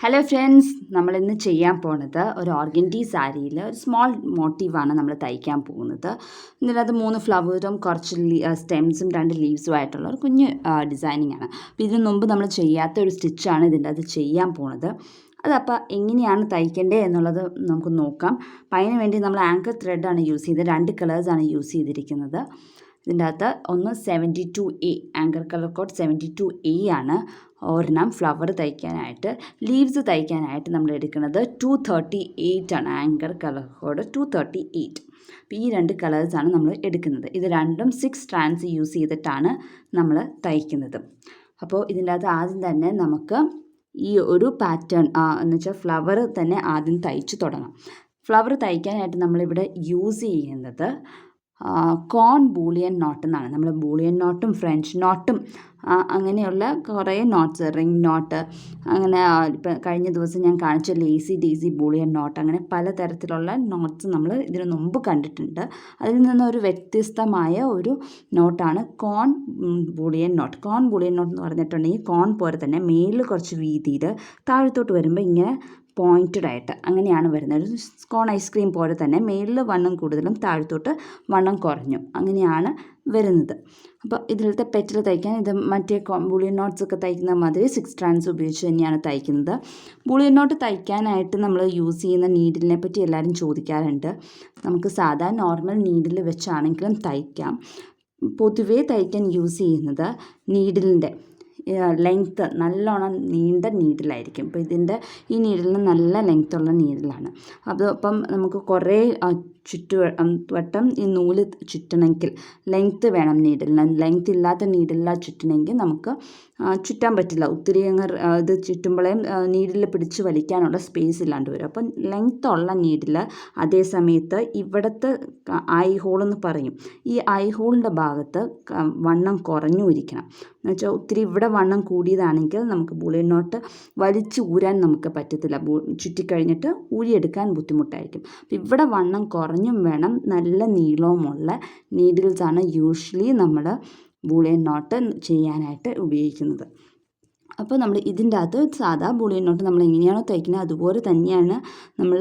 Hello friends, നമ്മളിന്ന് ചെയ്യാൻ പോണത് ഒരു ഓർഗൻഡി സാരിയിൽ ഒരു സ്മോൾ മോട്ടീവാണ് നമ്മൾ തയ്ക്കാൻ പോകുന്നത്. ഇതിനകത്ത് 3 ഫ്ലവറും കുറച്ച് സ്റ്റെംസും 2 ലീവ്സും ആയിട്ടുള്ള ഒരു കുഞ്ഞ് ഡിസൈനിങ് ആണ്. അപ്പോൾ ഇതിനു മുമ്പ് നമ്മൾ ചെയ്യാത്ത ഒരു സ്റ്റിച്ചാണ് ഇതിൻ്റെ അത് ചെയ്യാൻ പോണത്. അതപ്പോൾ എങ്ങനെയാണ് തയ്ക്കേണ്ടത് എന്നുള്ളത് നമുക്ക് നോക്കാം. അപ്പോൾ അതിന് വേണ്ടി നമ്മൾ ആങ്കർ ത്രെഡാണ് യൂസ് ചെയ്തത്. 2 കളേഴ്സാണ് യൂസ് ചെയ്തിരിക്കുന്നത്. ഇതിൻ്റെ അകത്ത് ഒന്ന് 72A anchor colour code 72A ആണ്. ഒരെണ്ണം ഫ്ലവർ തയ്ക്കാനായിട്ട്. ലീവ്സ് തയ്ക്കാനായിട്ട് നമ്മൾ എടുക്കുന്നത് 238 ആണ്. Anchor colour code 238. അപ്പോൾ ഈ 2 കളേഴ്സാണ് നമ്മൾ എടുക്കുന്നത്. ഇത് രണ്ടും 6 സ്ട്രാൻഡ്സ് യൂസ് ചെയ്തിട്ടാണ് നമ്മൾ തയ്ക്കുന്നത്. അപ്പോൾ ഇതിൻ്റെ അകത്ത് ആദ്യം തന്നെ നമുക്ക് ഈ ഒരു പാറ്റേൺ എന്ന് വെച്ചാൽ ഫ്ലവർ തന്നെ ആദ്യം തയ്ച്ച് തുടങ്ങാം. ഫ്ലവർ തയ്ക്കാനായിട്ട് നമ്മളിവിടെ യൂസ് ചെയ്യുന്നത് കോൺ ബൂളിയൻ നോട്ട് എന്നാണ്. നമ്മൾ ബൂളിയൻ നോട്ടും ഫ്രഞ്ച് നോട്ടും അങ്ങനെയുള്ള കുറേ നോട്ട്സ്, റിംഗ് നോട്ട്, അങ്ങനെ ഇപ്പം കഴിഞ്ഞ ദിവസം ഞാൻ കാണിച്ച ലേസി ഡേസി ബൂളിയൻ നോട്ട്, അങ്ങനെ പലതരത്തിലുള്ള നോട്ട്സ് നമ്മൾ ഇതിനു മുമ്പ് കണ്ടിട്ടുണ്ട്. അതിൽ നിന്നൊരു വ്യത്യസ്തമായ ഒരു നോട്ടാണ് കോൺ ബൂളിയൻ നോട്ട്. കോൺ ബൂളിയൻ നോട്ട് എന്ന് പറഞ്ഞിട്ടുണ്ടെങ്കിൽ കോൺ പോലെ തന്നെ മേളിൽ കുറച്ച് വീതിയിൽ താഴത്തോട്ട് വരുമ്പോൾ ഇങ്ങനെ പോയിൻറ്റഡ് ആയിട്ട് അങ്ങനെയാണ് വരുന്നത്. ഒരു കോൺ ഐസ്ക്രീം പോലെ തന്നെ മേളിൽ വണ്ണം കൂടുതലും താഴത്തോട്ട് വണ്ണം കുറഞ്ഞു അങ്ങനെയാണ് വരുന്നത്. അപ്പോൾ ഇതിലത്തെ പെറ്റൽ തയ്ക്കാൻ ഇത് മറ്റേ ബൂളിയൻ നോട്ട്സ് ഒക്കെ തയ്ക്കുന്ന മാതിരി 6 സ്ട്രാൻഡ്സ് ഉപയോഗിച്ച് തന്നെയാണ് തയ്ക്കുന്നത്. ബൂളിയൻ നോട്ട് തയ്ക്കാനായിട്ട് നമ്മൾ യൂസ് ചെയ്യുന്ന നീഡിലിനെ പറ്റി എല്ലാവരും ചോദിക്കാറുണ്ട്. നമുക്ക് സാധാരണ നോർമൽ നീഡിൽ വെച്ചാണെങ്കിലും തയ്ക്കാം. പൊതുവേ തയ്ക്കാൻ യൂസ് ചെയ്യുന്നത് നീഡിലിൻ്റെ ലെങ്ത്ത് നല്ലോണം നീണ്ട നീഡിലായിരിക്കും. ഇപ്പോൾ ഈ നീഡിലിന് നല്ല ലെങ്ത്തുള്ള നീഡിലാണ്. അപ്പം നമുക്ക് കുറേ വട്ടം ഈ നൂല് ചുറ്റണമെങ്കിൽ ലെങ്ത്ത് വേണം നീഡിലിന്. ലെങ്ത്ത് ഇല്ലാത്ത നീഡിലാണ് ചുറ്റണമെങ്കിൽ നമുക്ക് ചുറ്റാൻ പറ്റില്ല. ഒത്തിരി ഇത് ചുറ്റുമ്പോഴേ നീഡിൽ പിടിച്ച് വലിക്കാനുള്ള സ്പേസ് ഇല്ലാണ്ട് വരും. അപ്പം ലെങ്ത്തുള്ള നീഡിൽ, അതേ സമയത്ത് ഇവിടുത്തെ ഐ ഹോൾ എന്ന് പറയും, ഈ ഐ ഹോളിൻ്റെ ഭാഗത്ത് വണ്ണം കുറഞ്ഞു ഇരിക്കണം. എന്ന് വെച്ചാൽ ഒത്തിരി ഇവിടെ വണ്ണം കൂടിയതാണെങ്കിൽ നമുക്ക് ബൂളിയൻ നോട്ട് വലിച്ച് ഊരാൻ നമുക്ക് പറ്റത്തില്ല. ചുറ്റിക്കഴിഞ്ഞിട്ട് ഊരിയെടുക്കാൻ ബുദ്ധിമുട്ടായിരിക്കും. അപ്പം ഇവിടെ വണ്ണം കുറഞ്ഞും വേണം. നല്ല നീളവുമുള്ള നീഡിൽസാണ് യൂഷ്വലി നമ്മൾ ബൂളിയൻ നോട്ട് ചെയ്യാനായിട്ട് ഉപയോഗിക്കുന്നത്. അപ്പോൾ നമ്മൾ ഇതിൻ്റെ അകത്ത് സാധാ ബൂളിയൻ നോട്ട് നമ്മൾ എങ്ങനെയാണോ തയ്ക്കുന്നത് അതുപോലെ തന്നെയാണ് നമ്മൾ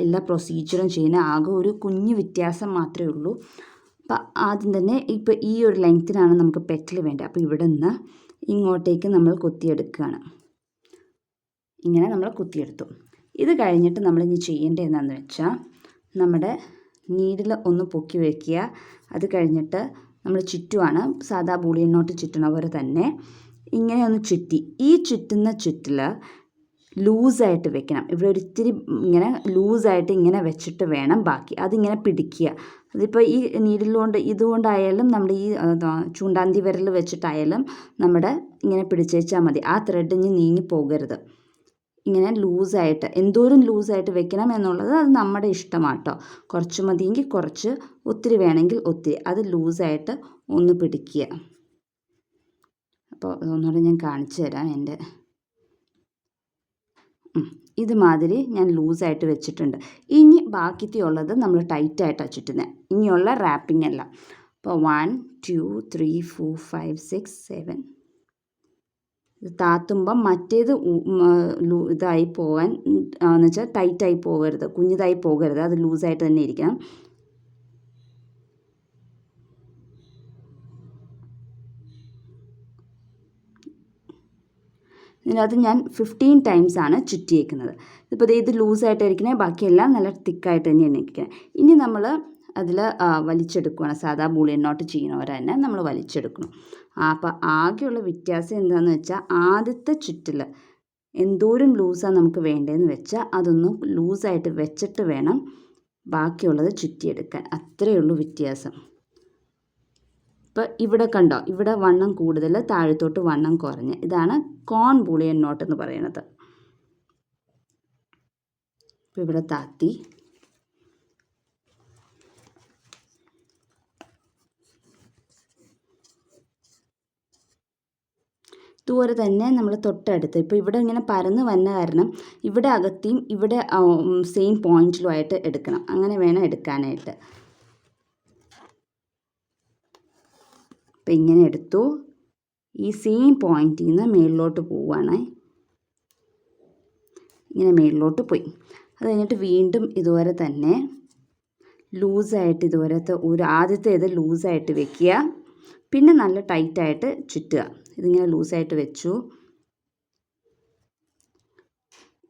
എല്ലാ പ്രൊസീജിയറും ചെയ്യുന്നത്. ആകെ ഒരു കുഞ്ഞു വ്യത്യാസം മാത്രമേ ഉള്ളൂ. അപ്പോൾ ആദ്യം തന്നെ ഇപ്പോൾ ഈ ഒരു ലെങ്ത്തിനാണ് നമുക്ക് പെറ്റൽ വേണ്ടത്. അപ്പോൾ ഇവിടെ നിന്ന് ഇങ്ങോട്ടേക്ക് നമ്മൾ കുത്തിയെടുക്കുകയാണ്. ഇങ്ങനെ നമ്മൾ കുത്തിയെടുത്തു. ഇത് കഴിഞ്ഞിട്ട് നമ്മൾ ഇനി ചെയ്യേണ്ടത് എന്താണെന്ന് വെച്ചാൽ നമ്മുടെ നീഡിൽ ഒന്ന് പൊക്കി വയ്ക്കുക. അത് കഴിഞ്ഞിട്ട് നമ്മൾ ചുറ്റുവാണ് സാധാ ബൂളിയൻ നോട്ട് ചുറ്റണ പോലെ തന്നെ ഇങ്ങനെ ഒന്ന് ചുറ്റി. ഈ ചുറ്റുന്ന ചുറ്റിൽ ലൂസായിട്ട് വെക്കണം. ഇവിടെ ഒരിത്തിരി ഇങ്ങനെ ലൂസായിട്ട് ഇങ്ങനെ വെച്ചിട്ട് വേണം ബാക്കി അതിങ്ങനെ പിടിക്കുക. അതിപ്പോൾ ഈ നീഡിലുകൊണ്ട് ഇതുകൊണ്ടായാലും നമ്മുടെ ഈ ചൂണ്ടാന്തി വിരൽ വെച്ചിട്ടായാലും നമ്മുടെ ഇങ്ങനെ പിടിച്ചേച്ചാൽ മതി. ആ ത്രെഡ് ഇനി നീങ്ങി പോകരുത്. ഇങ്ങനെ ലൂസായിട്ട് എന്തോരം ലൂസായിട്ട് വെക്കണം എന്നുള്ളത് അത് നമ്മുടെ ഇഷ്ടമാട്ടോ. കുറച്ച് മതിയെങ്കിൽ കുറച്ച്, ഒത്തിരി വേണമെങ്കിൽ ഒത്തിരി. അത് ലൂസായിട്ട് ഒന്ന് പിടിക്കുക. അപ്പോൾ ഒന്നുകൂടെ ഞാൻ കാണിച്ചു തരാം. ഇതുമാതിരി ഞാൻ ലൂസായിട്ട് വെച്ചിട്ടുണ്ട്. ഇനി ബാക്കിയുള്ളത് നമ്മൾ ടൈറ്റായിട്ടാണ് ചുറ്റുന്നത്. ഇനിയുള്ള റാപ്പിംഗ് എല്ലാം. അപ്പോൾ 1 2 3 4 5 6 7 ഇത് താത്തുമ്പം മറ്റേത് ഇതായി പോകാൻ എന്ന് വെച്ചാൽ ടൈറ്റായി പോകരുത്, കുഞ്ഞിതായി പോകരുത്. അത് ലൂസായിട്ട് തന്നെ ഇരിക്കണം. ഇതിനകത്ത് ഞാൻ 15 ടൈംസാണ് ചുറ്റിയേക്കുന്നത്. ഇപ്പോൾ ഇത് ലൂസായിട്ടായിരിക്കണേ, ബാക്കിയെല്ലാം നല്ല തിക്കായിട്ട് തന്നെയാണ് ഇരിക്കുന്നത്. ഇനി നമ്മൾ അതിൽ വലിച്ചെടുക്കുകയാണ്. സാധാ ബൂളിയൻ നോട്ട് ചെയ്യുന്നവരെ തന്നെ നമ്മൾ വലിച്ചെടുക്കണം. അപ്പോൾ ആകെയുള്ള വ്യത്യാസം എന്താണെന്ന് വെച്ചാൽ ആദ്യത്തെ ചുറ്റിൽ എന്തോരം ലൂസാണ് നമുക്ക് വേണ്ടതെന്ന് വെച്ചാൽ അതൊന്ന് ലൂസായിട്ട് വെച്ചിട്ട് വേണം ബാക്കിയുള്ളത് ചുറ്റിയെടുക്കാൻ. അത്രയേ ഉള്ളൂ വ്യത്യാസം. ഇപ്പോൾ ഇവിടെ കണ്ടോ, ഇവിടെ വണ്ണം കൂടുതൽ, താഴത്തോട്ട് വണ്ണം കുറഞ്ഞ്. ഇതാണ് കോൺ ബൂളിയൻ നോട്ട് എന്ന് പറയുന്നത്. ഇപ്പോൾ ഇവിടെ താത്തി ഇതുപോലെ തന്നെ നമ്മൾ തൊട്ടടുത്ത് ഇപ്പോൾ ഇവിടെ ഇങ്ങനെ പരന്ന് വന്ന കാരണം ഇവിടെ അകത്തിയും ഇവിടെ സെയിം പോയിന്റിലുമായിട്ട് എടുക്കണം. അങ്ങനെ വേണം എടുക്കാനായിട്ട്. അപ്പോൾ ഇങ്ങനെ എടുത്തു. ഈ സെയിം പോയിന്റിൽ നിന്ന് മേളിലോട്ട് പോവുകയാണ്. ഇങ്ങനെ മേളിലോട്ട് പോയി. അത് കഴിഞ്ഞിട്ട് വീണ്ടും ഇതുപോലെ തന്നെ ലൂസായിട്ട് ഇതുപോലത്തെ ആദ്യത്തേത് ലൂസായിട്ട് വെക്കുക, പിന്നെ നല്ല ടൈറ്റായിട്ട് ചുറ്റുക. ഇതിങ്ങനെ ലൂസായിട്ട് വെച്ചു.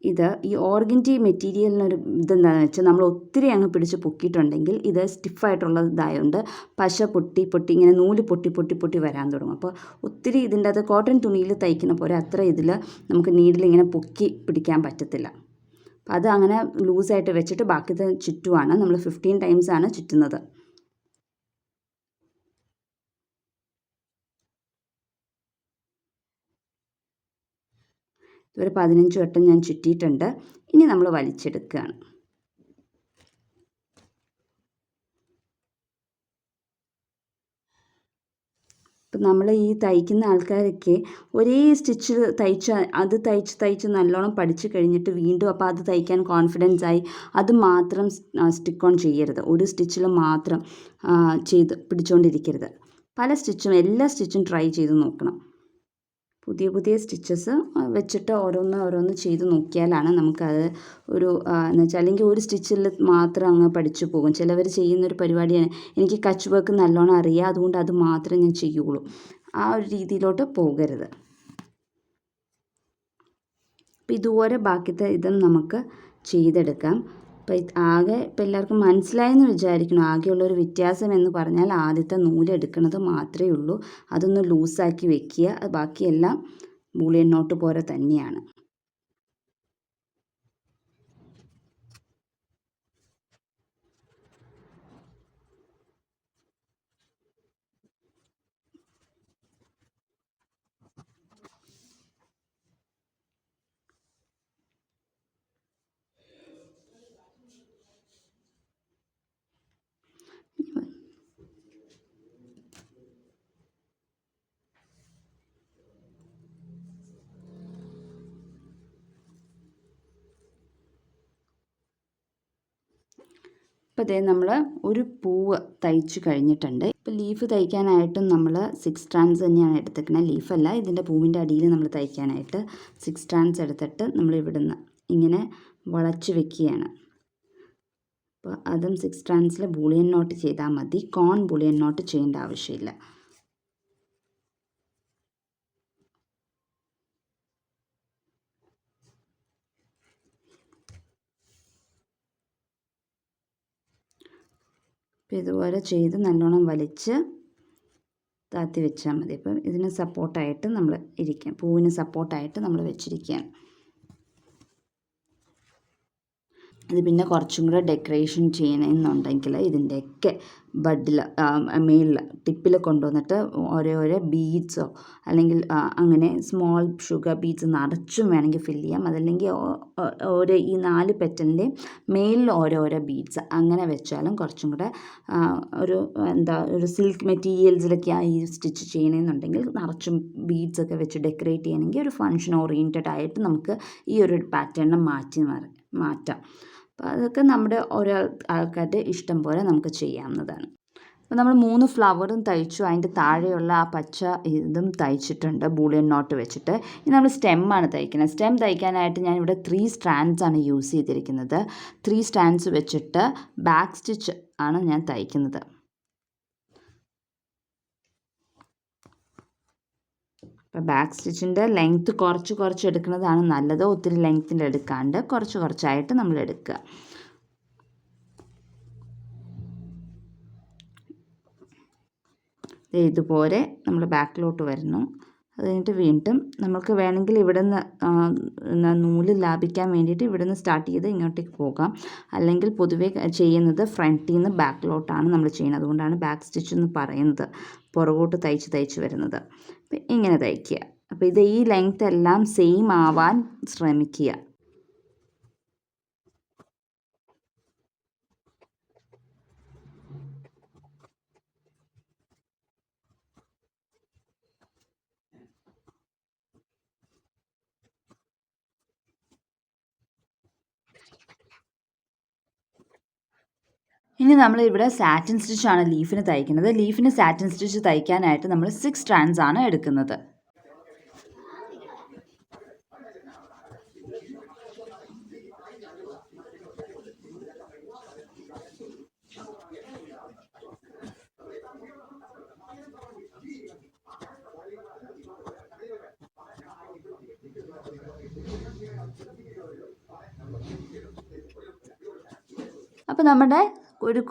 ഇത് ഈ ഓർഗൻഡി മെറ്റീരിയലിനൊരു ഇതെന്താണെന്ന് വെച്ചാൽ നമ്മൾ ഒത്തിരി അങ്ങ് പിടിച്ച് പൊക്കിയിട്ടുണ്ടെങ്കിൽ ഇത് സ്റ്റിഫായിട്ടുള്ള ഇതായതുകൊണ്ട് പശ പൊട്ടി പൊട്ടി ഇങ്ങനെ നൂല് പൊട്ടി പൊട്ടി പൊട്ടി വരാൻ തുടങ്ങും. അപ്പോൾ ഒത്തിരി ഇതിൻ്റെ അത് കോട്ടൺ തുണിയിൽ തയ്ക്കുന്ന പോലെ അത്ര ഇതിൽ നമുക്ക് നീഡിലിങ്ങനെ പൊക്കി പിടിക്കാൻ പറ്റത്തില്ല. അപ്പോൾ അത് അങ്ങനെ ലൂസായിട്ട് വെച്ചിട്ട് ബാക്കിത്തെ ചുറ്റുവാണ്. നമ്മൾ 15 ടൈംസാണ് ചുറ്റുന്നത്. ഇതൊരു 15 വട്ടം ഞാൻ ചുറ്റിയിട്ടുണ്ട്. ഇനി നമ്മൾ വലിച്ചെടുക്കുകയാണ്. ഇപ്പം നമ്മൾ ഈ തയ്ക്കുന്ന ആൾക്കാരൊക്കെ ഒരേ സ്റ്റിച്ച് അത് തയ്ച്ച് നല്ലോണം പഠിച്ചു കഴിഞ്ഞിട്ട് വീണ്ടും അപ്പോൾ അത് തയ്ക്കാൻ കോൺഫിഡൻസ് ആയി അത് മാത്രം സ്റ്റിക്ക് ഓൺ ചെയ്യരുത്. ഒരു സ്റ്റിച്ചിൽ മാത്രം പിടിച്ചുകൊണ്ടിരിക്കരുത്. പല സ്റ്റിച്ചും എല്ലാ സ്റ്റിച്ചും ട്രൈ ചെയ്ത് നോക്കണം. പുതിയ പുതിയ സ്റ്റിച്ചസ് വെച്ചിട്ട് ഓരോന്ന് ചെയ്ത് നോക്കിയാലാണ് നമുക്കത് എന്ന് വെച്ചാൽ അല്ലെങ്കിൽ ഒരു സ്റ്റിച്ചിൽ മാത്രം അങ്ങ് പഠിച്ചു പോകും. ചിലവർ ചെയ്യുന്നൊരു പരിപാടിയാണ്, എനിക്ക് കച്ച് വർക്ക് നല്ലോണം അറിയാം അതുകൊണ്ട് അത് മാത്രമേ ഞാൻ ചെയ്യുള്ളൂ. ആ ഒരു രീതിയിലോട്ട് പോകരുത്. അപ്പം ഇതുപോലെ ബാക്കിത്തെ ഇതും നമുക്ക് ചെയ്തെടുക്കാം. ഇപ്പം എല്ലാവർക്കും മനസ്സിലായെന്ന് വിചാരിക്കണം. ആകെയുള്ളൊരു വ്യത്യാസം എന്ന് പറഞ്ഞാൽ ആദ്യത്തെ നൂലെടുക്കുന്നത് മാത്രമേ ഉള്ളൂ. അതൊന്ന് ലൂസാക്കി വെക്കുക. ബാക്കിയെല്ലാം ബൂളിയൻ നോട്ട് പോലെ തന്നെയാണ്. ഇപ്പോൾ ഇതേ നമ്മൾ ഒരു പൂവ് തയ്ച്ച് കഴിഞ്ഞിട്ടുണ്ട്. ഇപ്പോൾ ലീഫ് തയ്ക്കാനായിട്ടും നമ്മൾ 6 സ്ട്രാൻഡ്സ് തന്നെയാണ് എടുത്തേക്കുന്നത്. ലീഫല്ല, ഇതിൻ്റെ പൂവിൻ്റെ അടിയിൽ നമ്മൾ തയ്ക്കാനായിട്ട് 6 സ്ട്രാൻഡ്സ് എടുത്തിട്ട് നമ്മൾ ഇവിടുന്ന് ഇങ്ങനെ വളച്ച് വെക്കുകയാണ്. അപ്പോൾ അതും 6 സ്ട്രാൻഡ്സിൽ ബൂളിയൻ നോട്ട് ചെയ്താൽ മതി. കോൺ ബൂളിയൻ നോട്ട് ചെയ്യേണ്ട ആവശ്യമില്ല. അപ്പോൾ ഇതുപോലെ ചെയ്ത് നല്ലോണം വലിച്ച് താത്തി വെച്ചാൽ മതി. അപ്പം ഇതിന് സപ്പോർട്ടായിട്ട് നമ്മൾ ഇരിക്കാം, പൂവിന് സപ്പോർട്ടായിട്ട് നമ്മൾ വെച്ചിരിക്കുകയാണ്. അത് പിന്നെ കുറച്ചും കൂടെ ഡെക്കറേഷൻ ചെയ്യണമെന്നുണ്ടെങ്കിൽ ഇതിൻ്റെയൊക്കെ ബഡിൽ മേളിൽ ടിപ്പിൽ കൊണ്ടുവന്നിട്ട് ഓരോ ബീഡ്സോ അല്ലെങ്കിൽ അങ്ങനെ സ്മോൾ ഷുഗർ ബീഡ്സ് നിറച്ചും വേണമെങ്കിൽ ഫില്ല് ചെയ്യാം. അതല്ലെങ്കിൽ ഓരോ ഈ 4 പെറ്റലിൻ്റെ മേളിൽ ഓരോരോ ബീഡ്സ് അങ്ങനെ വെച്ചാലും കുറച്ചും കൂടെ ഒരു സിൽക്ക് മെറ്റീരിയൽസിലൊക്കെ ഈ സ്റ്റിച്ച് ചെയ്യണമെന്നുണ്ടെങ്കിൽ നിറച്ചും ബീഡ്സൊക്കെ വെച്ച് ഡെക്കറേറ്റ് ചെയ്യണമെങ്കിൽ ഒരു ഫങ്ഷൻ ഓറിയൻറ്റഡ് ആയിട്ട് നമുക്ക് ഈ ഒരു പാറ്റേണിനെ മാറ്റാം. അപ്പോൾ അതൊക്കെ നമ്മുടെ ഓരോ ആൾക്കാരുടെ ഇഷ്ടം പോലെ നമുക്ക് ചെയ്യാവുന്നതാണ്. അപ്പോൾ നമ്മൾ 3 ഫ്ലവറും തയ്ച്ചു. അതിൻ്റെ താഴെയുള്ള ആ പച്ച ഇതും തയ്ച്ചിട്ടുണ്ട് ബൂളിയൻ നോട്ട് വെച്ചിട്ട്. ഇനി നമ്മൾ സ്റ്റെമ്മാണ് തയ്ക്കുന്നത്. സ്റ്റെം തയ്ക്കാനായിട്ട് ഞാനിവിടെ 3 സ്ട്രാൻഡ്സ് ആണ് യൂസ് ചെയ്തിരിക്കുന്നത്. 3 സ്ട്രാൻഡ്സ് വെച്ചിട്ട് ബാക്ക് സ്റ്റിച്ച് ആണ് ഞാൻ തയ്ക്കുന്നത്. അപ്പോൾ ബാക്ക് സ്റ്റിച്ചിൻ്റെ ലെങ്ത്ത് കുറച്ച് എടുക്കുന്നതാണ് നല്ലത്. ഒത്തിരി ലെങ്ത്തിൻ്റെ എടുക്കാണ്ട് കുറച്ചായിട്ട് നമ്മൾ എടുക്കുക. ഇതുപോലെ നമ്മൾ ബാക്കിലോട്ട് വരുന്നു. അത് കഴിഞ്ഞിട്ട് വീണ്ടും നമുക്ക് വേണമെങ്കിൽ ഇവിടുന്ന് നൂല് ലാഭിക്കാൻ വേണ്ടിയിട്ട് ഇവിടുന്ന് സ്റ്റാർട്ട് ചെയ്ത് ഇങ്ങോട്ടേക്ക് പോകാം. അല്ലെങ്കിൽ പൊതുവേ ചെയ്യുന്നത് ഫ്രണ്ടിൽ നിന്ന് ബാക്കിലോട്ടാണ് നമ്മൾ ചെയ്യുന്നത്. അതുകൊണ്ടാണ് ബാക്ക് സ്റ്റിച്ച് എന്ന് പറയുന്നത്. പുറകോട്ട് തയ്ച്ച് വരുന്നത്. അപ്പം ഇങ്ങനെ തയ്ക്കുക. അപ്പോൾ ഈ ലെങ്ത് എല്ലാം സെയിം ആവാൻ ശ്രമിക്കുക. ഇനി നമ്മളിവിടെ സാറ്റിൻ സ്റ്റിച്ചാണ് ലീഫിന് തയ്ക്കുന്നത്. ലീഫിന് സാറ്റിൻ സ്റ്റിച്ച് തയ്ക്കാനായിട്ട് നമ്മൾ 6 സ്ട്രാൻഡ്സ് ആണ് എടുക്കുന്നത്. അപ്പോൾ നമ്മുടെ ഒരു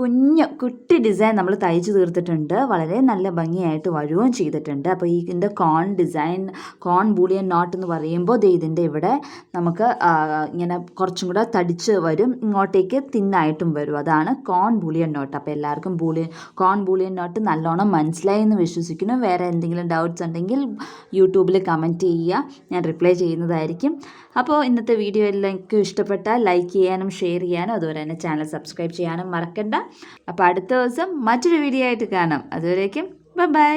കുട്ടി ഡിസൈൻ നമ്മൾ തയ്ച്ച് തീർത്തിട്ടുണ്ട്. വളരെ നല്ല ഭംഗിയായിട്ട് വരുകയും ചെയ്തിട്ടുണ്ട്. അപ്പോൾ ഇതിൻ്റെ കോൺ ഡിസൈൻ, കോൺ ബൂളിയൻ നോട്ട് എന്ന് പറയുമ്പോൾ ഇതിൻ്റെ ഇവിടെ നമുക്ക് ഇങ്ങനെ കുറച്ചും കൂടെ തടിച്ച് വരും, ഇങ്ങോട്ടേക്ക് തിന്നായിട്ടും വരും. അതാണ് കോൺ ബൂളിയൻ നോട്ട്. അപ്പോൾ എല്ലാവർക്കും കോൺ ബൂളിയൻ നോട്ട് നല്ലോണം മനസ്സിലായി എന്ന് വിശ്വസിക്കുന്നു. വേറെ എന്തെങ്കിലും ഡൗട്ട്സ് ഉണ്ടെങ്കിൽ യൂട്യൂബിൽ കമൻറ്റ് ചെയ്യുക, ഞാൻ റിപ്ലൈ ചെയ്യുന്നതായിരിക്കും. അപ്പോൾ ഇന്നത്തെ വീഡിയോ എല്ലാവർക്കും ഇഷ്ടപ്പെട്ടാൽ ലൈക്ക് ചെയ്യാനും ഷെയർ ചെയ്യാനും അതുപോലെ തന്നെ ചാനൽ സബ്സ്ക്രൈബ് ചെയ്യാനും മറക്കണ്ട. അപ്പോൾ അടുത്ത ദിവസം മറ്റൊരു വീഡിയോ ആയിട്ട് കാണാം. അതുവരേക്കും ബൈ.